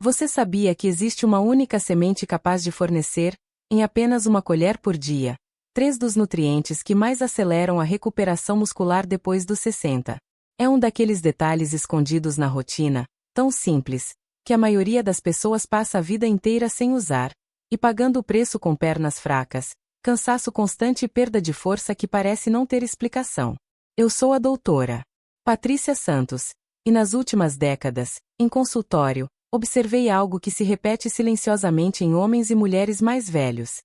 Você sabia que existe uma única semente capaz de fornecer, em apenas uma colher por dia, 3 dos nutrientes que mais aceleram a recuperação muscular depois dos 60? É um daqueles detalhes escondidos na rotina, tão simples, que a maioria das pessoas passa a vida inteira sem usar, e pagando o preço com pernas fracas, cansaço constante e perda de força que parece não ter explicação. Eu sou a doutora Patrícia Santos, e nas últimas décadas, em consultório, observei algo que se repete silenciosamente em homens e mulheres mais velhos.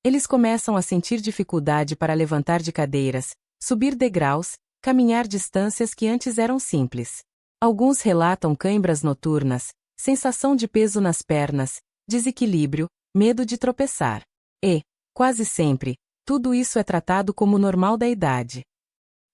Eles começam a sentir dificuldade para levantar de cadeiras, subir degraus, caminhar distâncias que antes eram simples. Alguns relatam cãibras noturnas, sensação de peso nas pernas, desequilíbrio, medo de tropeçar. E, quase sempre, tudo isso é tratado como normal da idade.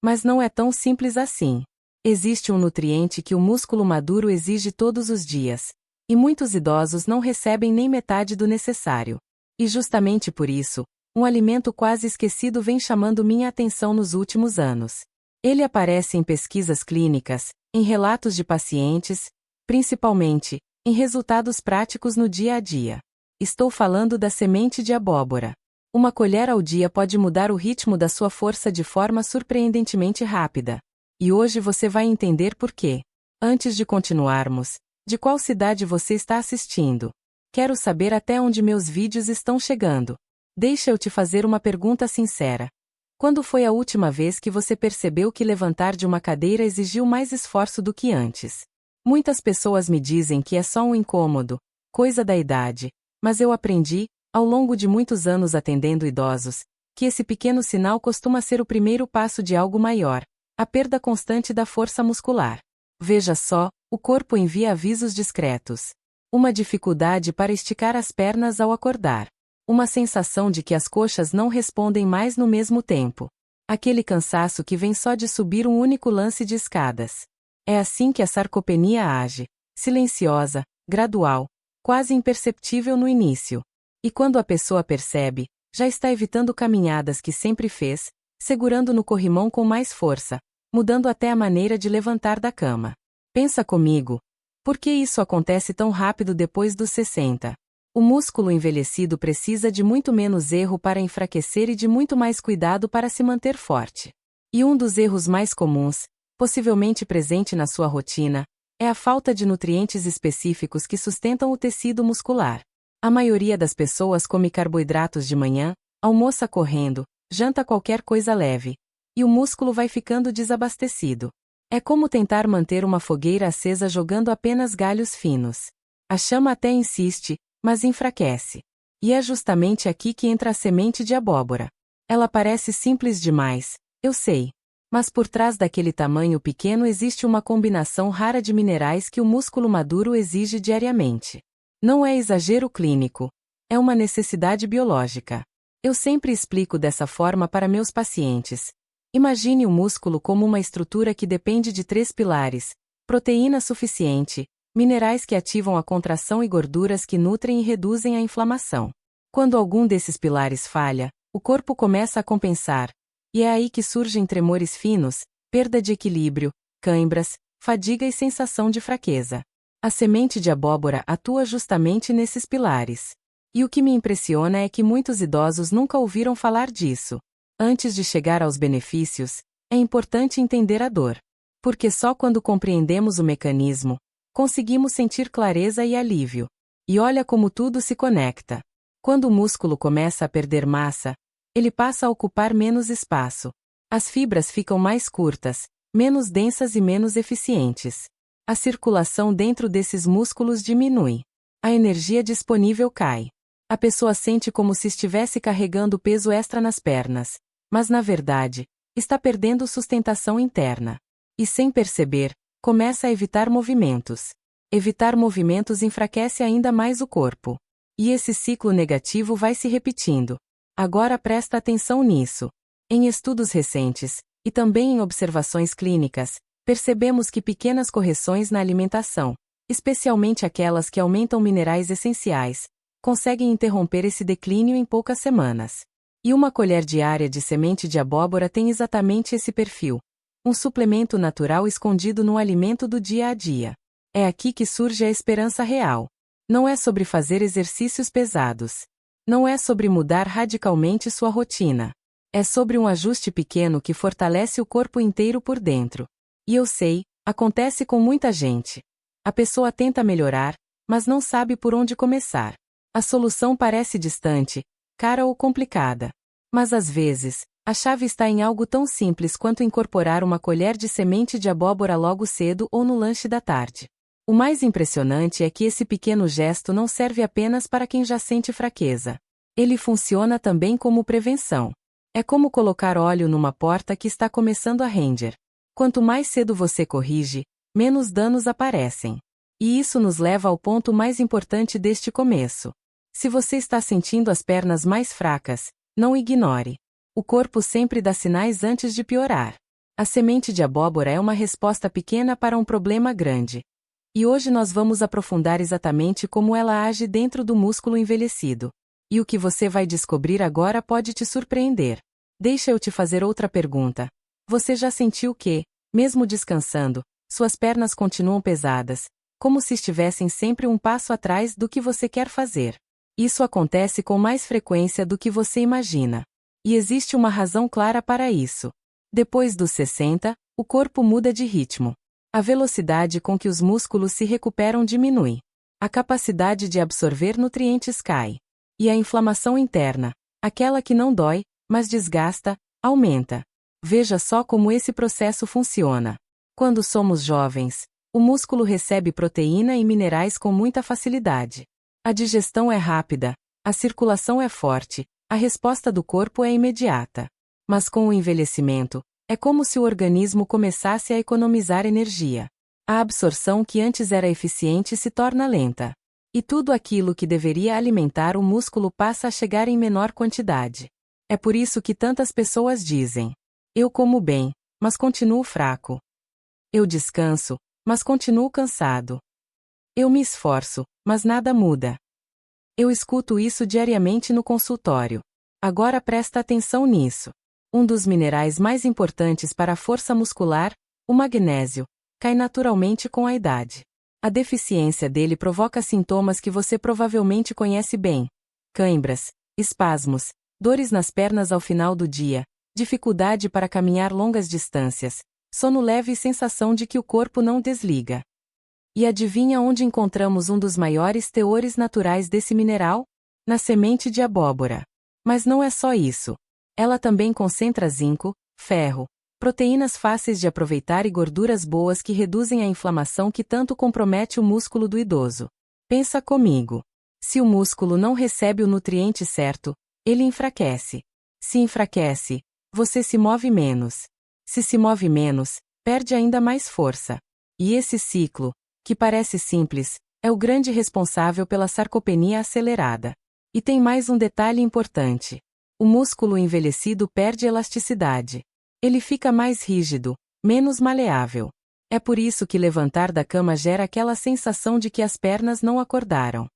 Mas não é tão simples assim. Existe um nutriente que o músculo maduro exige todos os dias, e muitos idosos não recebem nem metade do necessário. E justamente por isso, um alimento quase esquecido vem chamando minha atenção nos últimos anos. Ele aparece em pesquisas clínicas, em relatos de pacientes, principalmente, em resultados práticos no dia a dia. Estou falando da semente de abóbora. Uma colher ao dia pode mudar o ritmo da sua força de forma surpreendentemente rápida. E hoje você vai entender por quê. Antes de continuarmos, de qual cidade você está assistindo? Quero saber até onde meus vídeos estão chegando. Deixa eu te fazer uma pergunta sincera. Quando foi a última vez que você percebeu que levantar de uma cadeira exigiu mais esforço do que antes? Muitas pessoas me dizem que é só um incômodo, coisa da idade, mas eu aprendi, ao longo de muitos anos atendendo idosos, que esse pequeno sinal costuma ser o primeiro passo de algo maior, a perda constante da força muscular. Veja só, o corpo envia avisos discretos. Uma dificuldade para esticar as pernas ao acordar. Uma sensação de que as coxas não respondem mais no mesmo tempo. Aquele cansaço que vem só de subir um único lance de escadas. É assim que a sarcopenia age, silenciosa, gradual, quase imperceptível no início. E quando a pessoa percebe, já está evitando caminhadas que sempre fez, segurando no corrimão com mais força, mudando até a maneira de levantar da cama. Pensa comigo. Por que isso acontece tão rápido depois dos 60? O músculo envelhecido precisa de muito menos erro para enfraquecer e de muito mais cuidado para se manter forte. E um dos erros mais comuns, possivelmente presente na sua rotina, é a falta de nutrientes específicos que sustentam o tecido muscular. A maioria das pessoas come carboidratos de manhã, almoça correndo, janta qualquer coisa leve, e o músculo vai ficando desabastecido. É como tentar manter uma fogueira acesa jogando apenas galhos finos. A chama até insiste, mas enfraquece. E é justamente aqui que entra a semente de abóbora. Ela parece simples demais, eu sei. Mas por trás daquele tamanho pequeno existe uma combinação rara de minerais que o músculo maduro exige diariamente. Não é exagero clínico. É uma necessidade biológica. Eu sempre explico dessa forma para meus pacientes. Imagine o músculo como uma estrutura que depende de 3 pilares: proteína suficiente, minerais que ativam a contração e gorduras que nutrem e reduzem a inflamação. Quando algum desses pilares falha, o corpo começa a compensar, e é aí que surgem tremores finos, perda de equilíbrio, cãibras, fadiga e sensação de fraqueza. A semente de abóbora atua justamente nesses pilares. E o que me impressiona é que muitos idosos nunca ouviram falar disso. Antes de chegar aos benefícios, é importante entender a dor. Porque só quando compreendemos o mecanismo, conseguimos sentir clareza e alívio. E olha como tudo se conecta. Quando o músculo começa a perder massa, ele passa a ocupar menos espaço. As fibras ficam mais curtas, menos densas e menos eficientes. A circulação dentro desses músculos diminui. A energia disponível cai. A pessoa sente como se estivesse carregando peso extra nas pernas, mas na verdade, está perdendo sustentação interna. E sem perceber, começa a evitar movimentos. Evitar movimentos enfraquece ainda mais o corpo. E esse ciclo negativo vai se repetindo. Agora presta atenção nisso. Em estudos recentes, e também em observações clínicas, percebemos que pequenas correções na alimentação, especialmente aquelas que aumentam minerais essenciais, conseguem interromper esse declínio em poucas semanas. E uma colher diária de semente de abóbora tem exatamente esse perfil. Um suplemento natural escondido no alimento do dia a dia. É aqui que surge a esperança real. Não é sobre fazer exercícios pesados. Não é sobre mudar radicalmente sua rotina. É sobre um ajuste pequeno que fortalece o corpo inteiro por dentro. E eu sei, acontece com muita gente. A pessoa tenta melhorar, mas não sabe por onde começar. A solução parece distante, cara ou complicada. Mas às vezes, a chave está em algo tão simples quanto incorporar uma colher de semente de abóbora logo cedo ou no lanche da tarde. O mais impressionante é que esse pequeno gesto não serve apenas para quem já sente fraqueza. Ele funciona também como prevenção. É como colocar óleo numa porta que está começando a render. Quanto mais cedo você corrige, menos danos aparecem. E isso nos leva ao ponto mais importante deste começo. Se você está sentindo as pernas mais fracas, não ignore. O corpo sempre dá sinais antes de piorar. A semente de abóbora é uma resposta pequena para um problema grande. E hoje nós vamos aprofundar exatamente como ela age dentro do músculo envelhecido. E o que você vai descobrir agora pode te surpreender. Deixa eu te fazer outra pergunta. Você já sentiu que, mesmo descansando, suas pernas continuam pesadas, como se estivessem sempre um passo atrás do que você quer fazer? Isso acontece com mais frequência do que você imagina. E existe uma razão clara para isso. Depois dos 60, o corpo muda de ritmo. A velocidade com que os músculos se recuperam diminui. A capacidade de absorver nutrientes cai. E a inflamação interna, aquela que não dói, mas desgasta, aumenta. Veja só como esse processo funciona. Quando somos jovens, o músculo recebe proteína e minerais com muita facilidade. A digestão é rápida, a circulação é forte, a resposta do corpo é imediata. Mas com o envelhecimento, é como se o organismo começasse a economizar energia. A absorção que antes era eficiente se torna lenta. E tudo aquilo que deveria alimentar o músculo passa a chegar em menor quantidade. É por isso que tantas pessoas dizem: eu como bem, mas continuo fraco. Eu descanso, mas continuo cansado. Eu me esforço, mas nada muda. Eu escuto isso diariamente no consultório. Agora presta atenção nisso. Um dos minerais mais importantes para a força muscular, o magnésio, cai naturalmente com a idade. A deficiência dele provoca sintomas que você provavelmente conhece bem: cãibras, espasmos, dores nas pernas ao final do dia, dificuldade para caminhar longas distâncias, sono leve e sensação de que o corpo não desliga. E adivinha onde encontramos um dos maiores teores naturais desse mineral? Na semente de abóbora. Mas não é só isso. Ela também concentra zinco, ferro, proteínas fáceis de aproveitar e gorduras boas que reduzem a inflamação que tanto compromete o músculo do idoso. Pensa comigo. Se o músculo não recebe o nutriente certo, ele enfraquece. Se enfraquece, você se move menos. Se se move menos, perde ainda mais força. E esse ciclo, que parece simples, é o grande responsável pela sarcopenia acelerada. E tem mais um detalhe importante. O músculo envelhecido perde elasticidade. Ele fica mais rígido, menos maleável. É por isso que levantar da cama gera aquela sensação de que as pernas não acordaram.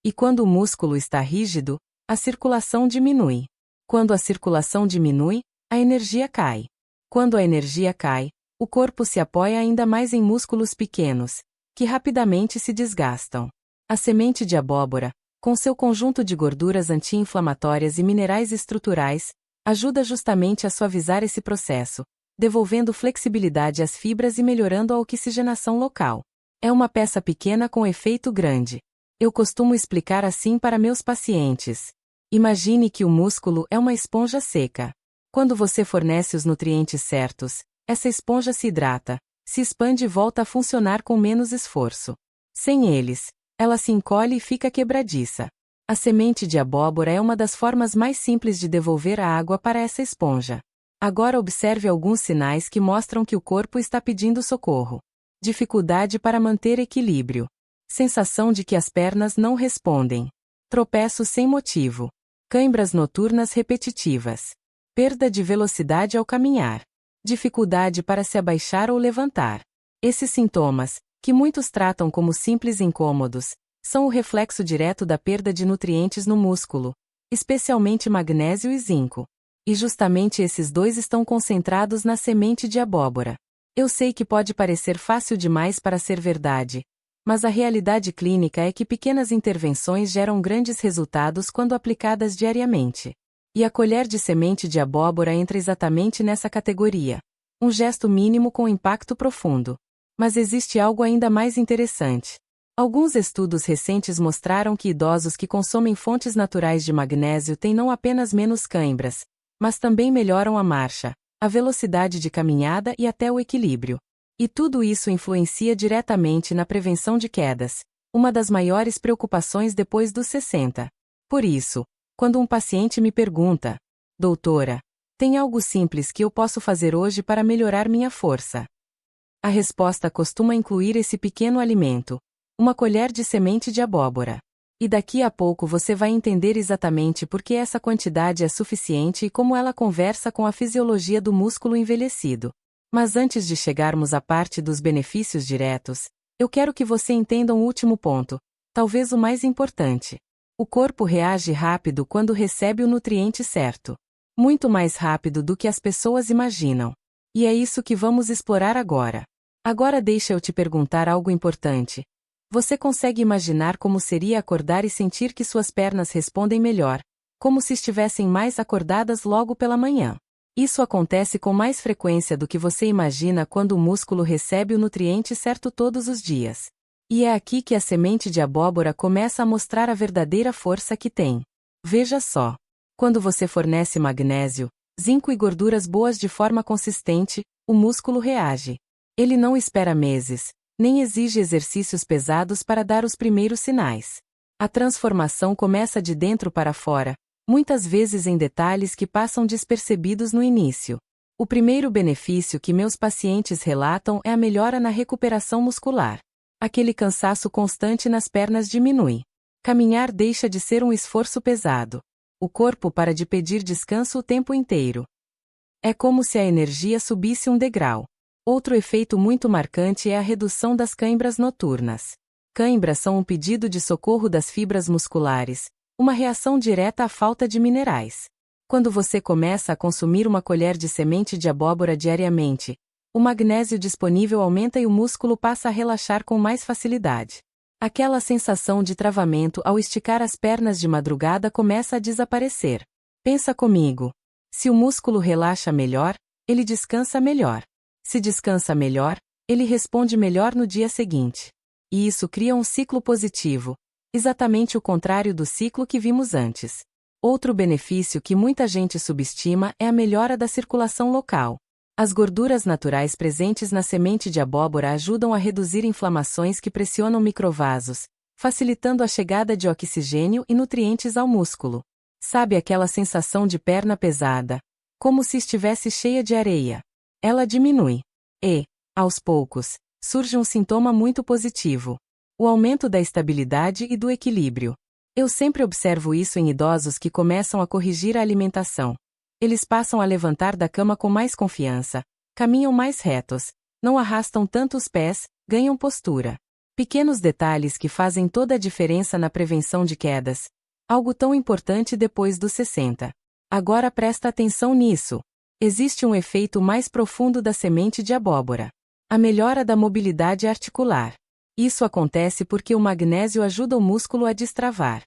E quando o músculo está rígido, a circulação diminui. Quando a circulação diminui, a energia cai. Quando a energia cai, o corpo se apoia ainda mais em músculos pequenos, que rapidamente se desgastam. A semente de abóbora, com seu conjunto de gorduras anti-inflamatórias e minerais estruturais, ajuda justamente a suavizar esse processo, devolvendo flexibilidade às fibras e melhorando a oxigenação local. É uma peça pequena com efeito grande. Eu costumo explicar assim para meus pacientes. Imagine que o músculo é uma esponja seca. Quando você fornece os nutrientes certos, essa esponja se hidrata, se expande e volta a funcionar com menos esforço. Sem eles, ela se encolhe e fica quebradiça. A semente de abóbora é uma das formas mais simples de devolver a água para essa esponja. Agora observe alguns sinais que mostram que o corpo está pedindo socorro. Dificuldade para manter equilíbrio. Sensação de que as pernas não respondem. Tropeços sem motivo. Cãibras noturnas repetitivas. Perda de velocidade ao caminhar. Dificuldade para se abaixar ou levantar. Esses sintomas, que muitos tratam como simples incômodos, são o reflexo direto da perda de nutrientes no músculo, especialmente magnésio e zinco. E justamente esses dois estão concentrados na semente de abóbora. Eu sei que pode parecer fácil demais para ser verdade, Mas a realidade clínica é que pequenas intervenções geram grandes resultados quando aplicadas diariamente. E a colher de semente de abóbora entra exatamente nessa categoria. Um gesto mínimo com impacto profundo. Mas existe algo ainda mais interessante. Alguns estudos recentes mostraram que idosos que consomem fontes naturais de magnésio têm não apenas menos cãibras, mas também melhoram a marcha, a velocidade de caminhada e até o equilíbrio. E tudo isso influencia diretamente na prevenção de quedas, uma das maiores preocupações depois dos 60. Por isso, quando um paciente me pergunta, doutora, tem algo simples que eu posso fazer hoje para melhorar minha força? A resposta costuma incluir esse pequeno alimento, uma colher de semente de abóbora. E daqui a pouco você vai entender exatamente por que essa quantidade é suficiente e como ela conversa com a fisiologia do músculo envelhecido. Mas antes de chegarmos à parte dos benefícios diretos, eu quero que você entenda um último ponto, talvez o mais importante. O corpo reage rápido quando recebe o nutriente certo. Muito mais rápido do que as pessoas imaginam. E é isso que vamos explorar agora. Agora deixa eu te perguntar algo importante. Você consegue imaginar como seria acordar e sentir que suas pernas respondem melhor, como se estivessem mais acordadas logo pela manhã? Isso acontece com mais frequência do que você imagina quando o músculo recebe o nutriente certo todos os dias. E é aqui que a semente de abóbora começa a mostrar a verdadeira força que tem. Veja só. Quando você fornece magnésio, zinco e gorduras boas de forma consistente, o músculo reage. Ele não espera meses, nem exige exercícios pesados para dar os primeiros sinais. A transformação começa de dentro para fora, muitas vezes em detalhes que passam despercebidos no início. O primeiro benefício que meus pacientes relatam é a melhora na recuperação muscular. Aquele cansaço constante nas pernas diminui. Caminhar deixa de ser um esforço pesado. O corpo para de pedir descanso o tempo inteiro. É como se a energia subisse um degrau. Outro efeito muito marcante é a redução das cãibras noturnas. Cãibras são um pedido de socorro das fibras musculares, uma reação direta à falta de minerais. Quando você começa a consumir uma colher de semente de abóbora diariamente, o magnésio disponível aumenta e o músculo passa a relaxar com mais facilidade. Aquela sensação de travamento ao esticar as pernas de madrugada começa a desaparecer. Pensa comigo. Se o músculo relaxa melhor, ele descansa melhor. Se descansa melhor, ele responde melhor no dia seguinte. E isso cria um ciclo positivo, exatamente o contrário do ciclo que vimos antes. Outro benefício que muita gente subestima é a melhora da circulação local. As gorduras naturais presentes na semente de abóbora ajudam a reduzir inflamações que pressionam microvasos, facilitando a chegada de oxigênio e nutrientes ao músculo. Sabe aquela sensação de perna pesada, como se estivesse cheia de areia? Ela diminui. E, aos poucos, surge um sintoma muito positivo: o aumento da estabilidade e do equilíbrio. Eu sempre observo isso em idosos que começam a corrigir a alimentação. Eles passam a levantar da cama com mais confiança, caminham mais retos, não arrastam tanto os pés, ganham postura. Pequenos detalhes que fazem toda a diferença na prevenção de quedas. Algo tão importante depois dos 60. Agora presta atenção nisso. Existe um efeito mais profundo da semente de abóbora. A melhora da mobilidade articular. Isso acontece porque o magnésio ajuda o músculo a destravar.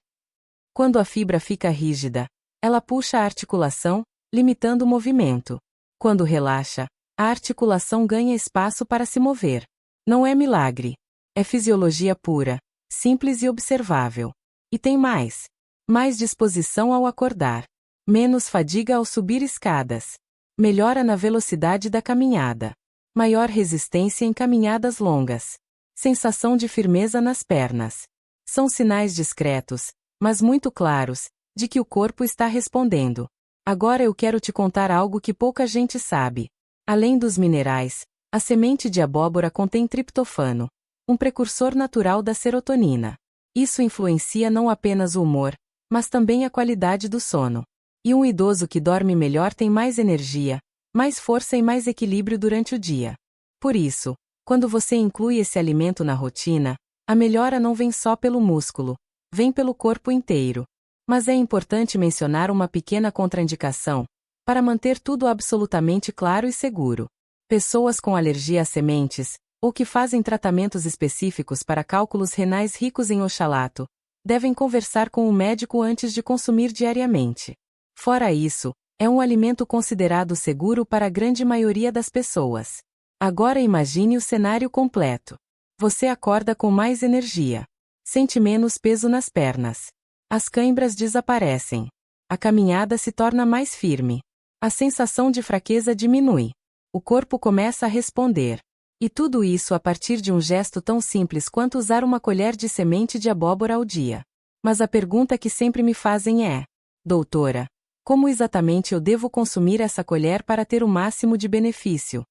Quando a fibra fica rígida, ela puxa a articulação, limitando o movimento. Quando relaxa, a articulação ganha espaço para se mover. Não é milagre. É fisiologia pura, simples e observável. E tem mais. Mais disposição ao acordar. Menos fadiga ao subir escadas. Melhora na velocidade da caminhada. Maior resistência em caminhadas longas. Sensação de firmeza nas pernas. São sinais discretos, mas muito claros, de que o corpo está respondendo. Agora eu quero te contar algo que pouca gente sabe. Além dos minerais, a semente de abóbora contém triptofano, um precursor natural da serotonina. Isso influencia não apenas o humor, mas também a qualidade do sono. E um idoso que dorme melhor tem mais energia, mais força e mais equilíbrio durante o dia. Por isso, quando você inclui esse alimento na rotina, a melhora não vem só pelo músculo, vem pelo corpo inteiro. Mas é importante mencionar uma pequena contraindicação, para manter tudo absolutamente claro e seguro. Pessoas com alergia a sementes, ou que fazem tratamentos específicos para cálculos renais ricos em oxalato, devem conversar com o médico antes de consumir diariamente. Fora isso, é um alimento considerado seguro para a grande maioria das pessoas. Agora imagine o cenário completo. Você acorda com mais energia. Sente menos peso nas pernas. As câimbras desaparecem. A caminhada se torna mais firme. A sensação de fraqueza diminui. O corpo começa a responder. E tudo isso a partir de um gesto tão simples quanto usar uma colher de semente de abóbora ao dia. Mas a pergunta que sempre me fazem é: doutora, como exatamente eu devo consumir essa colher para ter o máximo de benefício?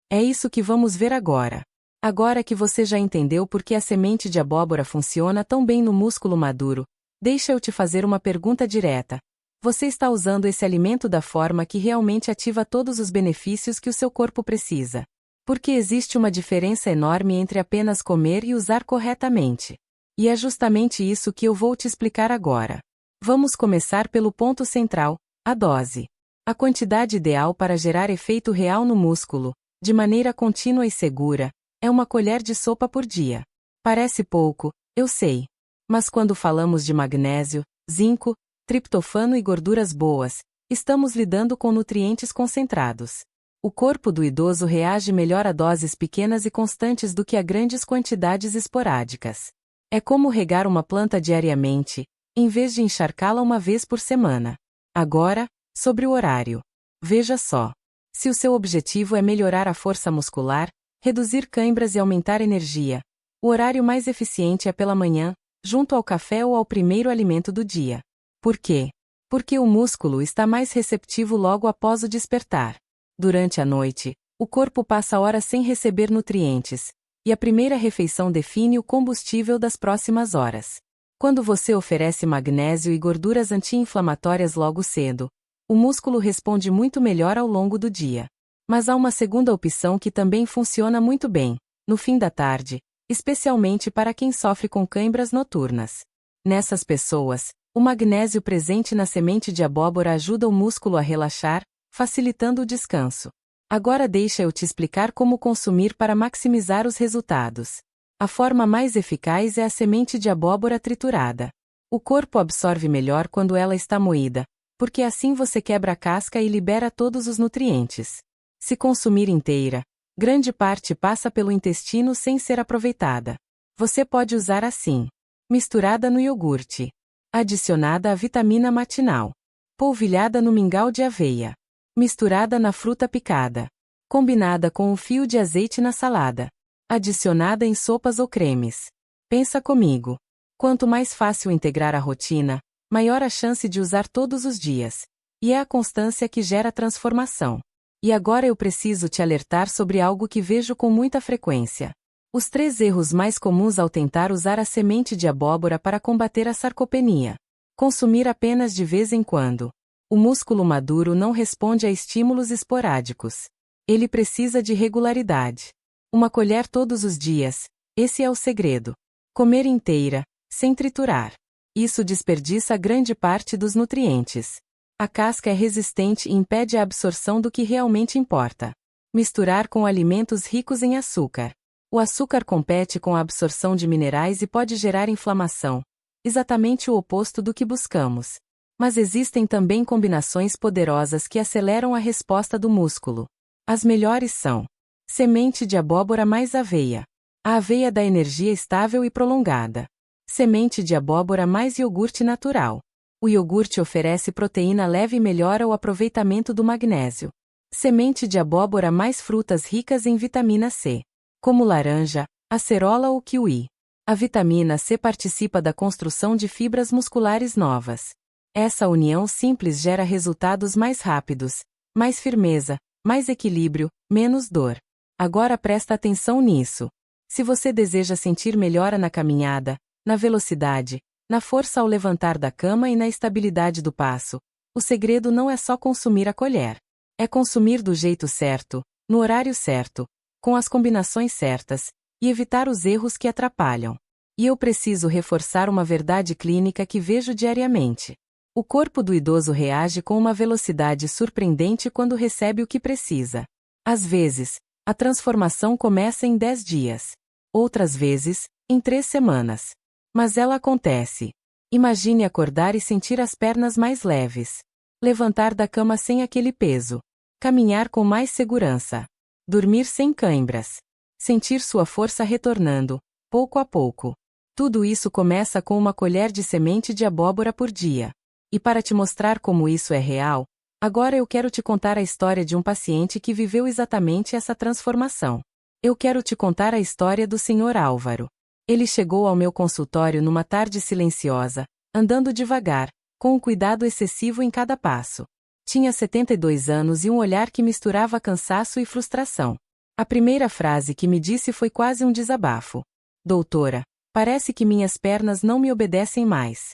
É isso que vamos ver agora. Agora que você já entendeu por que a semente de abóbora funciona tão bem no músculo maduro, deixa eu te fazer uma pergunta direta. Você está usando esse alimento da forma que realmente ativa todos os benefícios que o seu corpo precisa? Porque existe uma diferença enorme entre apenas comer e usar corretamente. E é justamente isso que eu vou te explicar agora. Vamos começar pelo ponto central, a dose. A quantidade ideal para gerar efeito real no músculo, de maneira contínua e segura, é uma colher de sopa por dia. Parece pouco, eu sei. Mas quando falamos de magnésio, zinco, triptofano e gorduras boas, estamos lidando com nutrientes concentrados. O corpo do idoso reage melhor a doses pequenas e constantes do que a grandes quantidades esporádicas. É como regar uma planta diariamente, em vez de encharcá-la uma vez por semana. Agora, sobre o horário. Veja só. Se o seu objetivo é melhorar a força muscular, reduzir câimbras e aumentar energia, o horário mais eficiente é pela manhã, junto ao café ou ao primeiro alimento do dia. Por quê? Porque o músculo está mais receptivo logo após o despertar. Durante a noite, o corpo passa horas sem receber nutrientes, e a primeira refeição define o combustível das próximas horas. Quando você oferece magnésio e gorduras anti-inflamatórias logo cedo, o músculo responde muito melhor ao longo do dia. Mas há uma segunda opção que também funciona muito bem, no fim da tarde, especialmente para quem sofre com câimbras noturnas. Nessas pessoas, o magnésio presente na semente de abóbora ajuda o músculo a relaxar, facilitando o descanso. Agora deixa eu te explicar como consumir para maximizar os resultados. A forma mais eficaz é a semente de abóbora triturada. O corpo absorve melhor quando ela está moída, porque assim você quebra a casca e libera todos os nutrientes. Se consumir inteira, grande parte passa pelo intestino sem ser aproveitada. Você pode usar assim: misturada no iogurte, adicionada à vitamina matinal, polvilhada no mingau de aveia, misturada na fruta picada, combinada com um fio de azeite na salada, adicionada em sopas ou cremes. Pensa comigo. Quanto mais fácil integrar a rotina, maior a chance de usar todos os dias. E é a constância que gera transformação. E agora eu preciso te alertar sobre algo que vejo com muita frequência. Os 3 erros mais comuns ao tentar usar a semente de abóbora para combater a sarcopenia. Consumir apenas de vez em quando. O músculo maduro não responde a estímulos esporádicos. Ele precisa de regularidade. Uma colher todos os dias. Esse é o segredo. Comer inteira, sem triturar. Isso desperdiça grande parte dos nutrientes. A casca é resistente e impede a absorção do que realmente importa. Misturar com alimentos ricos em açúcar. O açúcar compete com a absorção de minerais e pode gerar inflamação. Exatamente o oposto do que buscamos. Mas existem também combinações poderosas que aceleram a resposta do músculo. As melhores são: semente de abóbora mais aveia. A aveia dá energia estável e prolongada. Semente de abóbora mais iogurte natural. O iogurte oferece proteína leve e melhora o aproveitamento do magnésio. Semente de abóbora mais frutas ricas em vitamina C, como laranja, acerola ou kiwi. A vitamina C participa da construção de fibras musculares novas. Essa união simples gera resultados mais rápidos, mais firmeza, mais equilíbrio, menos dor. Agora presta atenção nisso. Se você deseja sentir melhora na caminhada, na velocidade, na força ao levantar da cama e na estabilidade do passo, o segredo não é só consumir a colher. É consumir do jeito certo, no horário certo, com as combinações certas, e evitar os erros que atrapalham. E eu preciso reforçar uma verdade clínica que vejo diariamente. O corpo do idoso reage com uma velocidade surpreendente quando recebe o que precisa. Às vezes, A transformação começa em 10 dias. Outras vezes, em 3 semanas. Mas ela acontece. Imagine acordar e sentir as pernas mais leves. Levantar da cama sem aquele peso. Caminhar com mais segurança. Dormir sem cãibras. Sentir sua força retornando, pouco a pouco. Tudo isso começa com uma colher de semente de abóbora por dia. E para te mostrar como isso é real, agora eu quero te contar a história de um paciente que viveu exatamente essa transformação. Eu quero te contar a história do Sr. Álvaro. Ele chegou ao meu consultório numa tarde silenciosa, andando devagar, com um cuidado excessivo em cada passo. Tinha 72 anos e um olhar que misturava cansaço e frustração. A primeira frase que me disse foi quase um desabafo. Doutora, parece que minhas pernas não me obedecem mais.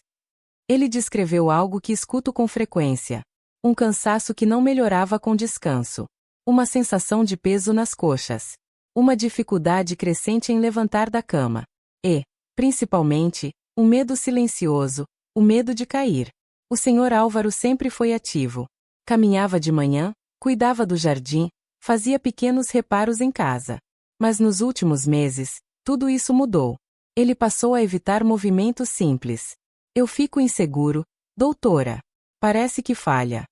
Ele descreveu algo que escuto com frequência. Um cansaço que não melhorava com descanso. Uma sensação de peso nas coxas. Uma dificuldade crescente em levantar da cama. E, principalmente, um medo silencioso, o medo de cair. O Sr. Álvaro sempre foi ativo. Caminhava de manhã, cuidava do jardim, fazia pequenos reparos em casa. Mas nos últimos meses, tudo isso mudou. Ele passou a evitar movimentos simples. Eu fico inseguro, doutora. Parece que falha.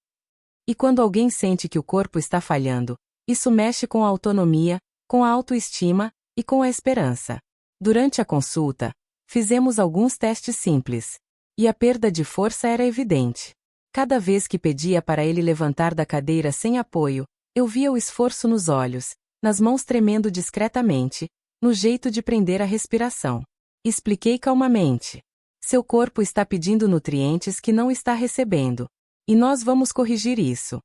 E quando alguém sente que o corpo está falhando, isso mexe com a autonomia, com a autoestima e com a esperança. Durante a consulta, fizemos alguns testes simples. E a perda de força era evidente. Cada vez que pedia para ele levantar da cadeira sem apoio, eu via o esforço nos olhos, nas mãos tremendo discretamente, no jeito de prender a respiração. Expliquei calmamente. Seu corpo está pedindo nutrientes que não está recebendo. E nós vamos corrigir isso.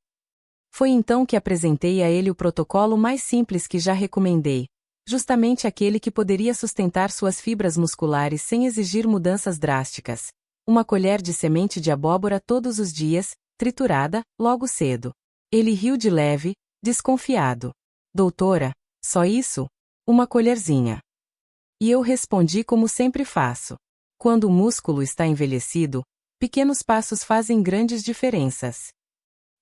Foi então que apresentei a ele o protocolo mais simples que já recomendei, justamente aquele que poderia sustentar suas fibras musculares sem exigir mudanças drásticas. Uma colher de semente de abóbora todos os dias, triturada, logo cedo. Ele riu de leve, desconfiado. Doutora, só isso? Uma colherzinha. E eu respondi como sempre faço. Quando o músculo está envelhecido, pequenos passos fazem grandes diferenças.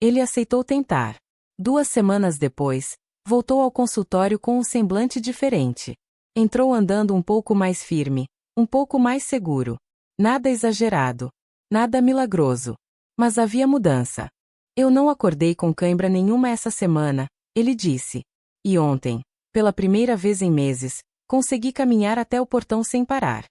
Ele aceitou tentar. 2 semanas depois, voltou ao consultório com um semblante diferente. Entrou andando um pouco mais firme, um pouco mais seguro. Nada exagerado. Nada milagroso. Mas havia mudança. Eu não acordei com cãibra nenhuma essa semana, ele disse. E ontem, pela primeira vez em meses, consegui caminhar até o portão sem parar.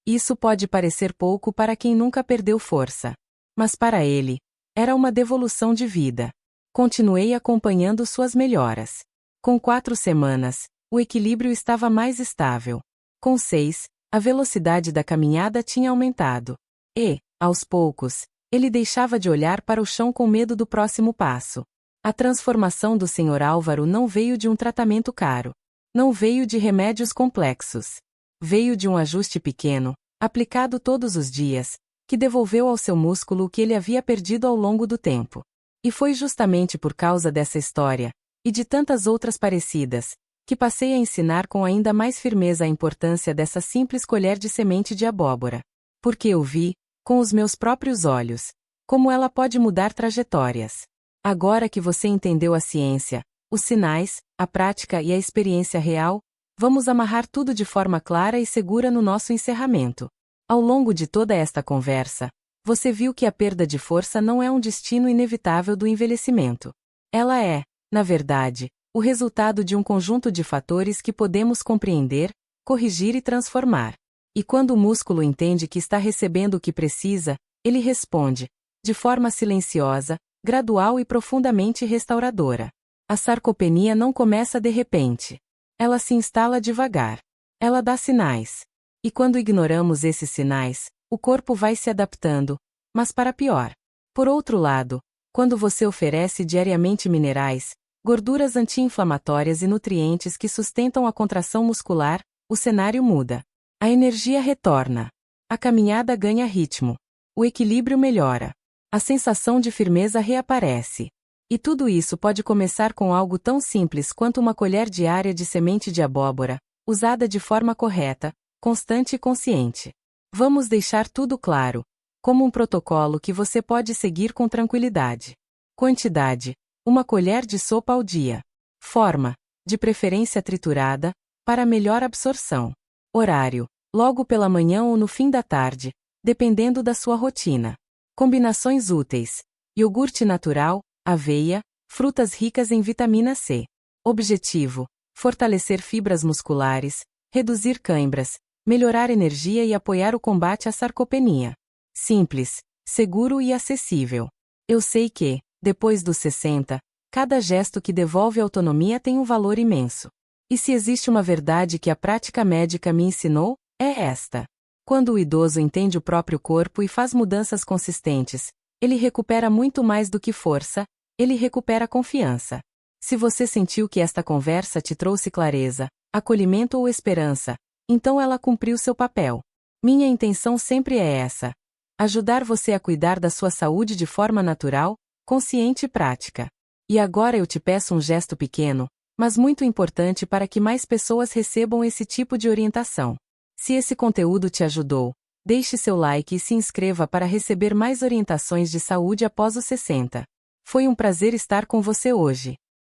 Isso pode parecer pouco para quem nunca perdeu força. Mas para ele, era uma devolução de vida. Continuei acompanhando suas melhoras. Com 4 semanas, o equilíbrio estava mais estável. Com 6, a velocidade da caminhada tinha aumentado. E, aos poucos, ele deixava de olhar para o chão com medo do próximo passo. A transformação do Sr. Álvaro não veio de um tratamento caro. Não veio de remédios complexos. Veio de um ajuste pequeno, aplicado todos os dias, que devolveu ao seu músculo o que ele havia perdido ao longo do tempo. E foi justamente por causa dessa história, e de tantas outras parecidas, que passei a ensinar com ainda mais firmeza a importância dessa simples colher de semente de abóbora. Porque eu vi, com os meus próprios olhos, como ela pode mudar trajetórias. Agora que você entendeu a ciência, os sinais, a prática e a experiência real, vamos amarrar tudo de forma clara e segura no nosso encerramento. Ao longo de toda esta conversa, você viu que a perda de força não é um destino inevitável do envelhecimento. Ela é, na verdade, o resultado de um conjunto de fatores que podemos compreender, corrigir e transformar. E quando o músculo entende que está recebendo o que precisa, ele responde, de forma silenciosa, gradual e profundamente restauradora. A sarcopenia não começa de repente. Ela se instala devagar. Ela dá sinais. E quando ignoramos esses sinais, o corpo vai se adaptando, mas para pior. Por outro lado, quando você oferece diariamente minerais, gorduras anti-inflamatórias e nutrientes que sustentam a contração muscular, o cenário muda. A energia retorna. A caminhada ganha ritmo. O equilíbrio melhora. A sensação de firmeza reaparece. E tudo isso pode começar com algo tão simples quanto uma colher diária de semente de abóbora, usada de forma correta, constante e consciente. Vamos deixar tudo claro, como um protocolo que você pode seguir com tranquilidade. Quantidade: uma colher de sopa ao dia. Forma: de preferência triturada, para melhor absorção. Horário: logo pela manhã ou no fim da tarde, dependendo da sua rotina. Combinações úteis: iogurte natural, aveia, frutas ricas em vitamina C. Objetivo: fortalecer fibras musculares, reduzir cãibras, melhorar energia e apoiar o combate à sarcopenia. Simples, seguro e acessível. Eu sei que, depois dos 60, cada gesto que devolve autonomia tem um valor imenso. E se existe uma verdade que a prática médica me ensinou, é esta. Quando o idoso entende o próprio corpo e faz mudanças consistentes, ele recupera muito mais do que força, ele recupera confiança. Se você sentiu que esta conversa te trouxe clareza, acolhimento ou esperança, então ela cumpriu seu papel. Minha intenção sempre é essa: ajudar você a cuidar da sua saúde de forma natural, consciente e prática. E agora eu te peço um gesto pequeno, mas muito importante para que mais pessoas recebam esse tipo de orientação. Se esse conteúdo te ajudou, deixe seu like e se inscreva para receber mais orientações de saúde após os 60. Foi um prazer estar com você hoje.